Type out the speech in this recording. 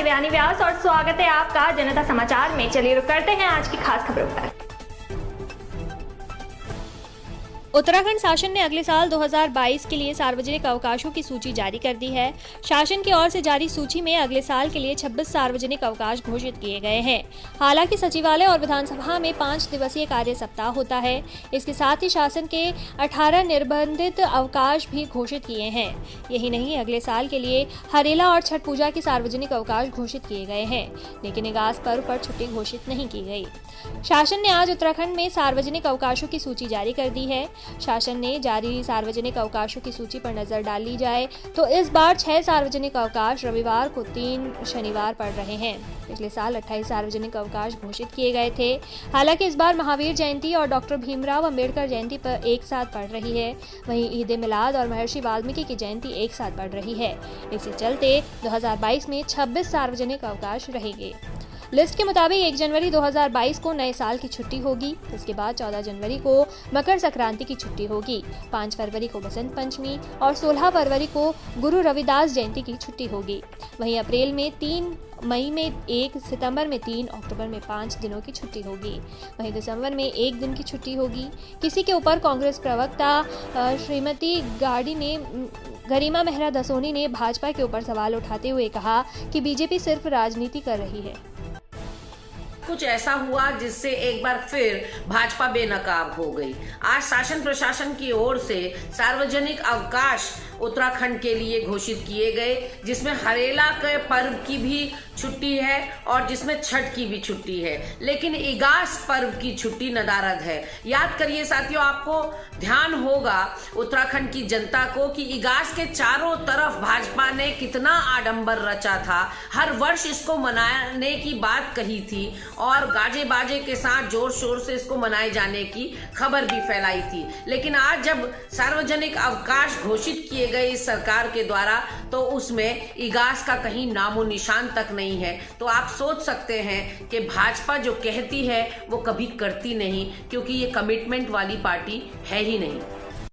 दिव्यानी व्यास और स्वागत है आपका जनता समाचार में। चलिए रुक करते हैं आज की खास खबरों पर। उत्तराखंड शासन ने अगले साल 2022 के लिए सार्वजनिक अवकाशों की सूची जारी कर दी है। शासन की ओर से जारी सूची में अगले साल के लिए 26 सार्वजनिक अवकाश घोषित किए गए हैं। हालांकि सचिवालय और विधानसभा में 5 दिवसीय कार्य सप्ताह होता है। इसके साथ ही शासन के 18 निर्बंधित अवकाश भी घोषित किए हैं। यही नहीं, अगले साल के लिए हरेला और छठ पूजा के सार्वजनिक अवकाश घोषित किए गए हैं, लेकिन इगास पर्व पर छुट्टी घोषित नहीं की गई। शासन ने आज उत्तराखंड में सार्वजनिक अवकाशों की सूची जारी कर दी है। शासन ने जारी सार्वजनिक अवकाशों की सूची पर नजर डाली जाए तो इस बार 6 सार्वजनिक अवकाश रविवार को 3 शनिवार पड़ रहे हैं। पिछले साल 28 सार्वजनिक अवकाश घोषित किए गए थे। हालांकि इस बार महावीर जयंती और डॉक्टर भीमराव अंबेडकर जयंती पर एक साथ पड़ रही है। वहीं ईद मिलाद और महर्षि वाल्मीकि की जयंती एक साथ पड़ रही है। इसी चलते 2022 में 26 सार्वजनिक अवकाश रहेंगे। लिस्ट के मुताबिक 1 जनवरी 2022 को नए साल की छुट्टी होगी। इसके बाद 14 जनवरी को मकर संक्रांति की छुट्टी होगी। 5 फरवरी को बसंत पंचमी और 16 फरवरी को गुरु रविदास जयंती की छुट्टी होगी। वहीं अप्रैल में 3, मई में 1, सितंबर में 3, अक्टूबर में 5 दिनों की छुट्टी होगी। वहीं दिसंबर में 1 दिन की छुट्टी होगी। किसी के ऊपर कांग्रेस प्रवक्ता श्रीमती गरिमा मेहरा दसोनी ने भाजपा के ऊपर सवाल उठाते हुए कहा कि बीजेपी सिर्फ राजनीति कर रही है। कुछ ऐसा हुआ जिससे एक बार फिर भाजपा बेनकाब हो गई। आज शासन प्रशासन की ओर से सार्वजनिक अवकाश उत्तराखंड के लिए घोषित किए गए, जिसमें हरेला के पर्व की भी छुट्टी है और जिसमें छठ की भी छुट्टी है, लेकिन इगास पर्व की छुट्टी नदारद है। याद करिए साथियों, आपको ध्यान होगा उत्तराखंड की जनता को कि इगास के चारों तरफ भाजपा ने कितना आडंबर रचा था। हर वर्ष इसको मनाने की बात कही थी और गाजे बाजे के साथ जोर शोर से इसको मनाए जाने की खबर भी फैलाई थी। लेकिन आज जब सार्वजनिक अवकाश घोषित किए गए इस सरकार के द्वारा, तो उसमें इगास का कहीं नामो निशान तक नहीं है। तो आप सोच सकते हैं कि भाजपा जो कहती है वो कभी करती नहीं, क्योंकि ये कमिटमेंट वाली पार्टी है ही नहीं।